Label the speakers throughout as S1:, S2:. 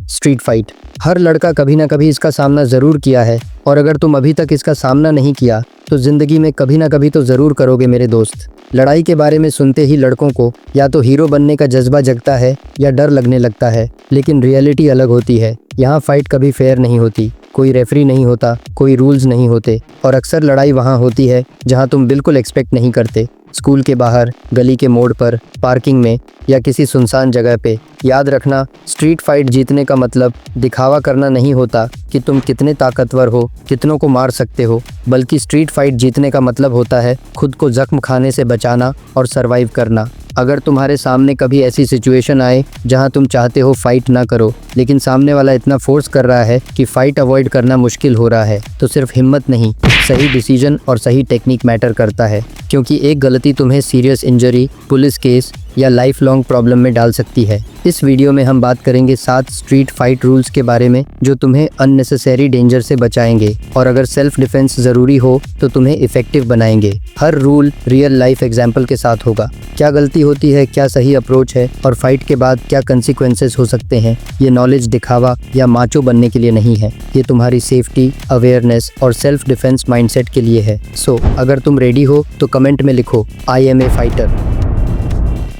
S1: Street fight. हर लड़का कभी ना कभी इसका सामना ज़रूर किया है, और अगर तुम अभी तक इसका सामना नहीं किया तो ज़िंदगी में कभी ना कभी तो ज़रूर करोगे मेरे दोस्त। लड़ाई के बारे में सुनते ही लड़कों को या तो हीरो बनने का जज्बा जगता है या डर लगने लगता है, लेकिन रियलिटी अलग होती है। यहाँ फाइट कभी फेयर नहीं होती, कोई रेफरी नहीं होता, कोई रूल्स नहीं होते, और अक्सर लड़ाई वहाँ होती है जहाँ तुम बिल्कुल एक्सपेक्ट नहीं करते। स्कूल के बाहर, गली के मोड़ पर, पार्किंग में या किसी सुनसान जगह पे। याद रखना, स्ट्रीट फाइट जीतने का मतलब दिखावा करना नहीं होता कि तुम कितने ताकतवर हो, कितनों को मार सकते हो, बल्कि स्ट्रीट फाइट जीतने का मतलब होता है खुद को जख्म खाने से बचाना और सरवाइव करना। अगर तुम्हारे सामने कभी ऐसी सिचुएशन आए जहां तुम चाहते हो फाइट ना करो, लेकिन सामने वाला इतना फोर्स कर रहा है कि फाइट अवॉइड करना मुश्किल हो रहा है, तो सिर्फ हिम्मत नहीं, सही डिसीजन और सही टेक्निक मैटर करता है। क्योंकि एक गलती तुम्हें सीरियस इंजरी, पुलिस केस या लाइफ लॉन्ग प्रॉब्लम में डाल सकती है। इस वीडियो में हम बात करेंगे 7 स्ट्रीट फाइट रूल्स के बारे में जो तुम्हें अननेसेसरी डेंजर से बचाएंगे, और अगर सेल्फ डिफेंस ज़रूरी हो तो तुम्हें इफेक्टिव बनाएंगे। हर रूल रियल लाइफ एग्जाम्पल के साथ होगा। क्या गलती होती है, क्या सही अप्रोच है, और फाइट के बाद क्या कंसिक्वेंसेस हो सकते हैं। ये नॉलेज दिखावा या माचो बनने के लिए नहीं है, ये तुम्हारी सेफ्टी, अवेयरनेस और सेल्फ डिफेंस माइंडसेट के लिए है। सो अगर तुम रेडी हो तो कमेंट में लिखो, I am a fighter.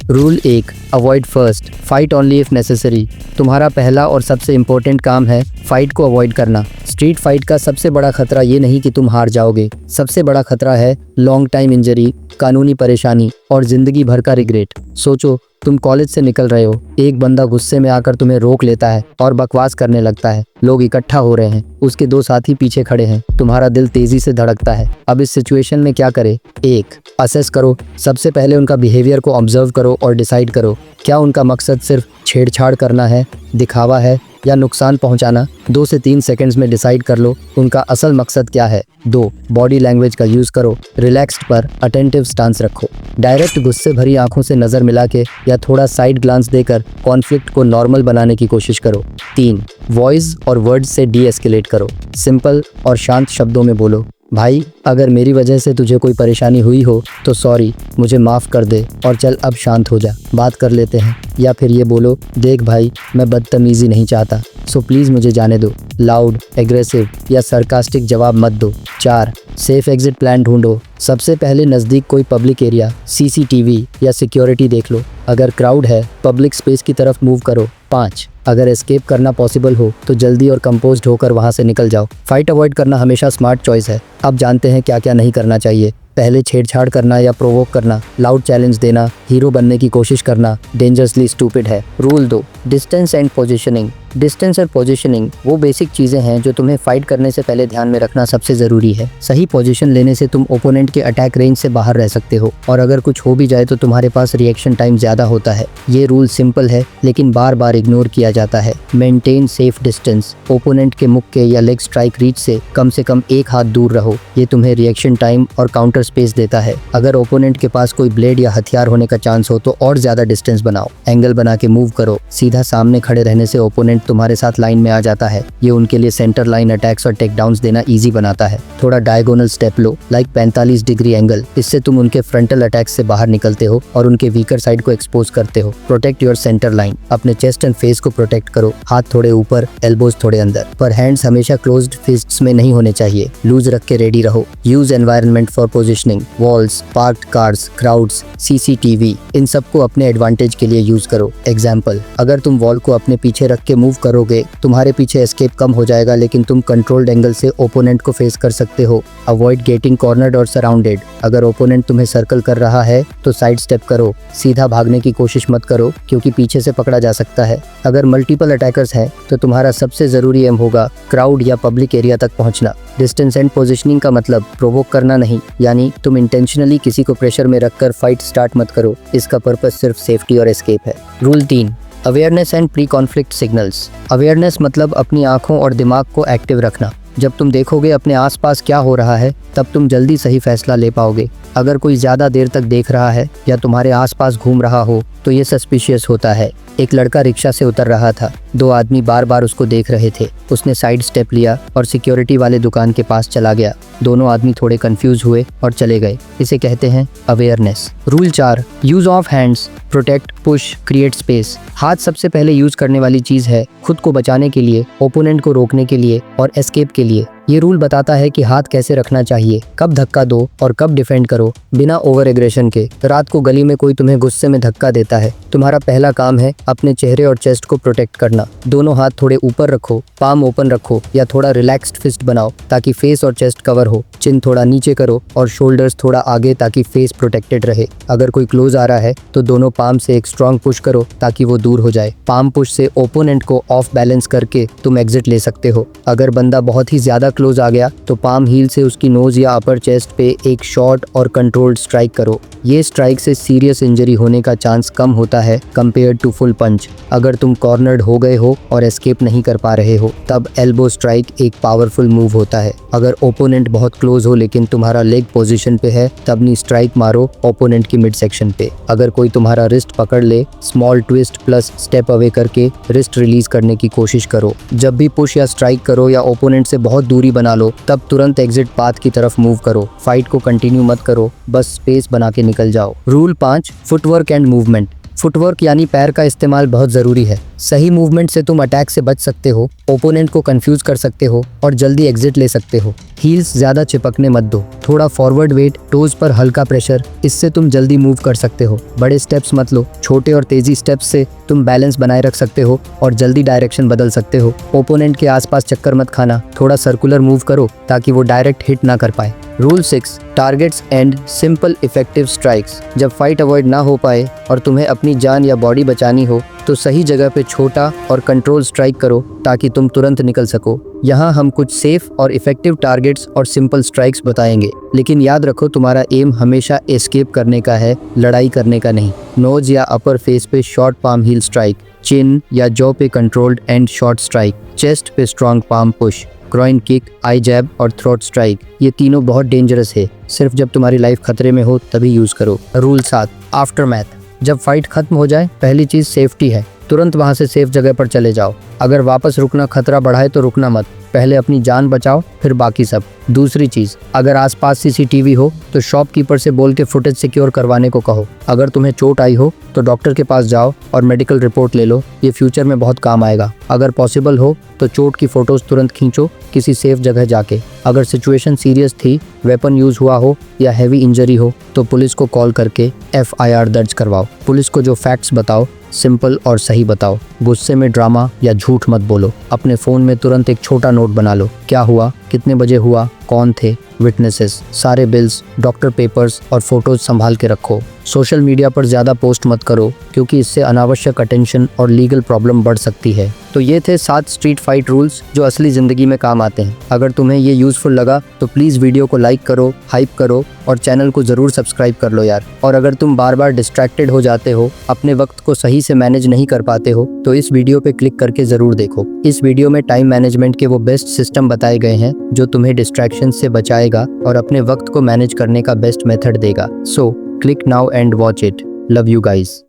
S1: Rule 1, avoid first, fight only if necessary. तुम्हारा पहला और सबसे इम्पोर्टेंट काम है फाइट को अवॉइड करना। स्ट्रीट फाइट का सबसे बड़ा खतरा ये नहीं कि तुम हार जाओगे, सबसे बड़ा खतरा है लॉन्ग टाइम इंजरी, कानूनी परेशानी और जिंदगी भर का रिग्रेट। सोचो, तुम कॉलेज से निकल रहे हो, एक बंदा गुस्से में आकर तुम्हें रोक लेता है और बकवास करने लगता है। लोग इकट्ठा हो रहे हैं, उसके 2 साथी पीछे खड़े हैं, तुम्हारा दिल तेजी से धड़कता है। अब इस सिचुएशन में क्या करे? 1, असेस करो। सबसे पहले उनका बिहेवियर को ऑब्जर्व करो और डिसाइड करो, क्या उनका मकसद सिर्फ छेड़छाड़ करना है, दिखावा है या नुकसान पहुंचाना। 2 से 3 सेकंड्स में डिसाइड कर लो उनका असल मकसद क्या है। 2, बॉडी लैंग्वेज का यूज़ करो। रिलैक्स्ड पर अटेंटिव स्टांस रखो। डायरेक्ट गुस्से भरी आंखों से नज़र मिला के या थोड़ा साइड ग्लांस देकर कॉन्फ्लिक्ट को नॉर्मल बनाने की कोशिश करो। 3, वॉइस और वर्ड्स से डी एस्केलेट करो। सिंपल और शांत शब्दों में बोलो, भाई अगर मेरी वजह से तुझे कोई परेशानी हुई हो तो सॉरी, मुझे माफ़ कर दे और चल अब शांत हो जा, बात कर लेते हैं। या फिर ये बोलो, देख भाई मैं बदतमीज़ी नहीं चाहता, सो प्लीज़ मुझे जाने दो। लाउड, एग्रेसिव या सरकास्टिक जवाब मत दो। 4, सेफ एग्जिट प्लान ढूंढो। सबसे पहले नज़दीक कोई पब्लिक एरिया, सीसीटीवी या सिक्योरिटी देख लो। अगर क्राउड है, पब्लिक स्पेस की तरफ मूव करो। 5, अगर एस्केप करना पॉसिबल हो तो जल्दी और कंपोज्ड होकर वहां से निकल जाओ। फाइट अवॉइड करना हमेशा स्मार्ट चॉइस है। अब जानते हैं क्या क्या नहीं करना चाहिए। पहले छेड़छाड़ करना या प्रोवोक करना, लाउड चैलेंज देना, हीरो बनने की कोशिश करना डेंजरसली स्टूपिड है। Rule 2, distance and positioning. Distance और पोजीशनिंग वो बेसिक चीज़ें हैं जो तुम्हें फाइट करने से पहले ध्यान में रखना सबसे ज़रूरी है। सही पोजीशन लेने से तुम ओपोनेंट के अटैक रेंज से बाहर रह सकते हो, और अगर कुछ हो भी जाए तो तुम्हारे पास रिएक्शन टाइम ज़्यादा होता है। ये रूल सिंपल है लेकिन बार बार इग्नोर किया जाता है। Maintain safe distance. ओपोनेंट के मुक्के या लेग स्ट्राइक रीच से कम 1 हाथ दूर रहो। ये तुम्हें रिएक्शन टाइम और काउंटर स्पेस देता है। अगर ओपोनेंट के पास कोई ब्लेड या हथियार होने का चांस हो तो और ज़्यादा डिस्टेंस बनाओ। एंगल बना के मूव करो। सीधा सामने खड़े रहने से ओपोनेंट तुम्हारे साथ लाइन में आ जाता है। ये उनके लिए सेंटर लाइन अटैक्स और टेक डाउन्स देना इजी बनाता है। थोड़ा डायगोनल स्टेप लो, लाइक 45 डिग्री एंगल। इससे तुम उनके फ्रंटल अटैक्स से बाहर निकलते हो और उनके वीकर साइड को एक्सपोज करते हो। Protect your centre line. अपने चेस्ट एंड फेस को प्रोटेक्ट करो। हाथ थोड़े ऊपर, एल्बोज थोड़े अंदर, पर हैंड्स हमेशा क्लोज्ड फिस्ट्स में नहीं होने चाहिए। लूज रख के रेडी रहो। Use environment for positioning. Walls, parked cars, crowds, CCTV, इन सबको अपने एडवांटेज के लिए यूज करो। एग्जाम्पल, अगर तुम वॉल को अपने पीछे रख के मूव करोगे, तुम्हारे पीछे एस्केप कम हो जाएगा, लेकिन तुम कंट्रोल्ड एंगल से ओपोनेंट को फेस कर सकते हो। अवॉइड गेटिंग कॉर्नर्ड और सराउंडेड। अगर ओपोनेंट तुम्हें सर्कल कर रहा है तो साइड स्टेप करो। सीधा भागने की कोशिश मत करो क्योंकि पीछे से पकड़ा जा सकता है। अगर मल्टीपल अटैकर्स हैं तो तुम्हारा सबसे जरूरी एम होगा क्राउड या पब्लिक एरिया तक पहुंचना। डिस्टेंस एंड पोजीशनिंग का मतलब प्रोवोक करना नहीं, यानी तुम इंटेंशनली किसी को प्रेशर में रखकर फाइट स्टार्ट मत करो। इसका पर्पस सिर्फ सेफ्टी और एस्केप है। Rule 3, awareness and pre conflict signals. Awareness मतलब अपनी आंखों और दिमाग को एक्टिव रखना। जब तुम देखोगे अपने आसपास क्या हो रहा है तब तुम जल्दी सही फैसला ले पाओगे। अगर कोई ज़्यादा देर तक देख रहा है या तुम्हारे आसपास घूम रहा हो तो ये सस्पिशियस होता है। एक लड़का रिक्शा से उतर रहा था, दो आदमी बार बार उसको देख रहे थे। उसने साइड स्टेप लिया और सिक्योरिटी वाले दुकान के पास चला गया। दोनों आदमी थोड़े कंफ्यूज हुए और चले गए। इसे कहते हैं awareness. Rule 4, use of hands, protect, push, create space. हाथ सबसे पहले यूज करने वाली चीज है, खुद को बचाने के लिए, ओपोनेंट को रोकने के लिए और एस्केप के लिए। ये रूल बताता है कि हाथ कैसे रखना चाहिए, कब धक्का दो और कब डिफेंड करो बिना ओवर एग्रेशन के। रात को गली में कोई तुम्हें गुस्से में धक्का देता है, तुम्हारा पहला काम है अपने चेहरे और चेस्ट को प्रोटेक्ट करना। दोनों हाथ थोड़े ऊपर रखो, पाम ओपन रखो या थोड़ा रिलैक्स्ड फिस्ट बनाओ ताकि फेस और चेस्ट कवर हो। चिन थोड़ा नीचे करो और शोल्डर्स थोड़ा आगे ताकि फेस प्रोटेक्टेड रहे। अगर कोई क्लोज आ रहा है तो दोनों पाम से एक स्ट्रॉन्ग पुश करो ताकि वो दूर हो जाए। पाम पुश से ओपोनेंट को ऑफ बैलेंस करके तुम एग्जिट ले सकते हो। अगर बंदा बहुत ही ज्यादा क्लोज आ गया तो पाम हील से उसकी नोज या अपर चेस्ट पे एक शॉर्ट और कंट्रोल्ड स्ट्राइक करो। ये स्ट्राइक से सीरियस इंजरी होने का चांस कम होता है कंपेयर्ड टू फुल पंच। अगर तुम कॉर्नर्ड हो गए हो और एस्केप नहीं कर पा रहे हो तब एल्बो स्ट्राइक एक पावरफुल मूव होता है। अगर ओपोनेंट बहुत क्लोज हो लेकिन तुम्हारा लेग पोजीशन पे है तब नी स्ट्राइक मारो ओपोनेंट की मिड सेक्शन पे। अगर कोई तुम्हारा रिस्ट पकड़ ले, small twist plus step away करके रिस्ट रिलीज करने की कोशिश करो। जब भी पुश या स्ट्राइक करो या ओपोनेंट से बहुत दूरी बना लो तब तुरंत एग्जिट पाथ की तरफ मूव करो। फाइट को कंटिन्यू मत करो, बस स्पेस बना के निकल जाओ। Rule 5, footwork and movement. Footwork यानी पैर का इस्तेमाल बहुत जरूरी है। सही मूवमेंट से तुम अटैक से बच सकते हो, ओपोनेंट को कंफ्यूज कर सकते हो और जल्दी एग्जिट ले सकते हो। हील्स ज्यादा चिपकने मत दो, थोड़ा फॉरवर्ड वेट, टोज पर हल्का प्रेशर, इससे तुम जल्दी मूव कर सकते हो। बड़े स्टेप्स मत लो, छोटे और तेजी स्टेप्स से तुम बैलेंस बनाए रख सकते हो और जल्दी डायरेक्शन बदल सकते हो। ओपोनेंट के आसपास चक्कर मत खाना, थोड़ा सर्कुलर मूव करो ताकि वो डायरेक्ट हिट ना कर पाए। Rule 6, targets and simple effective strikes. जब फाइट अवॉइड ना हो पाए और तुम्हें अपनी जान या बॉडी बचानी हो तो सही जगह पे छोटा और कंट्रोल स्ट्राइक करो ताकि तुम तुरंत निकल सको। यहाँ हम कुछ सेफ और इफेक्टिव टारगेट्स और सिंपल स्ट्राइक्स बताएंगे, लेकिन याद रखो तुम्हारा एम हमेशा एस्केप करने का है, लड़ाई करने का नहीं। नोज या अपर फेस पे short palm heel strike, chin या जॉ पे controlled and short strike, chest पे strong palm push, groin kick, eye jab और थ्रोट स्ट्राइक। ये तीनों बहुत डेंजरस है, सिर्फ जब तुम्हारी लाइफ खतरे में हो तभी यूज करो। Rule 7, aftermath. जब फाइट खत्म हो जाए पहली चीज सेफ्टी है, तुरंत वहां से सेफ जगह पर चले जाओ। अगर वापस रुकना खतरा बढ़ाए तो रुकना मत, पहले अपनी जान बचाओ फिर बाकी सब। दूसरी चीज, अगर आसपास सीसीटीवी हो तो शॉपकीपर से बोल के फुटेज सिक्योर करवाने को कहो। अगर तुम्हें चोट आई हो तो डॉक्टर के पास जाओ और मेडिकल रिपोर्ट ले लो, ये फ्यूचर में बहुत काम आएगा। अगर पॉसिबल हो तो चोट की फोटोज तुरंत खींचो किसी सेफ जगह जाके। अगर सिचुएशन सीरियस थी, वेपन यूज हुआ हो या हैवी इंजरी हो तो पुलिस को कॉल करके FIR दर्ज करवाओ। पुलिस को जो फैक्ट्स बताओ सिंपल और सही बताओ, गुस्से में ड्रामा या झूठ मत बोलो। अपने फोन में तुरंत एक छोटा नोट बना लो, क्या हुआ, कितने बजे हुआ, कौन थे, विटनेसेस, सारे बिल्स, डॉक्टर पेपर्स और फोटोज संभाल के रखो। सोशल मीडिया पर ज़्यादा पोस्ट मत करो क्योंकि इससे अनावश्यक अटेंशन और लीगल प्रॉब्लम बढ़ सकती है। तो ये थे 7 स्ट्रीट फाइट रूल्स जो असली ज़िंदगी में काम आते हैं। अगर तुम्हें ये यूज़फुल लगा तो प्लीज़ वीडियो को लाइक करो, हाइप करो और चैनल को ज़रूर सब्सक्राइब कर लो यार। और अगर तुम बार बार डिस्ट्रैक्टेड हो जाते हो, अपने वक्त को सही से मैनेज नहीं कर पाते हो तो इस वीडियो पे क्लिक करके ज़रूर देखो। इस वीडियो में टाइम मैनेजमेंट के वो बेस्ट सिस्टम बताए गए हैं जो तुम्हें डिस्ट्रैक्शन से बचाएगा और अपने वक्त को मैनेज करने का बेस्ट मेथड देगा। So click now and watch it. Love you guys.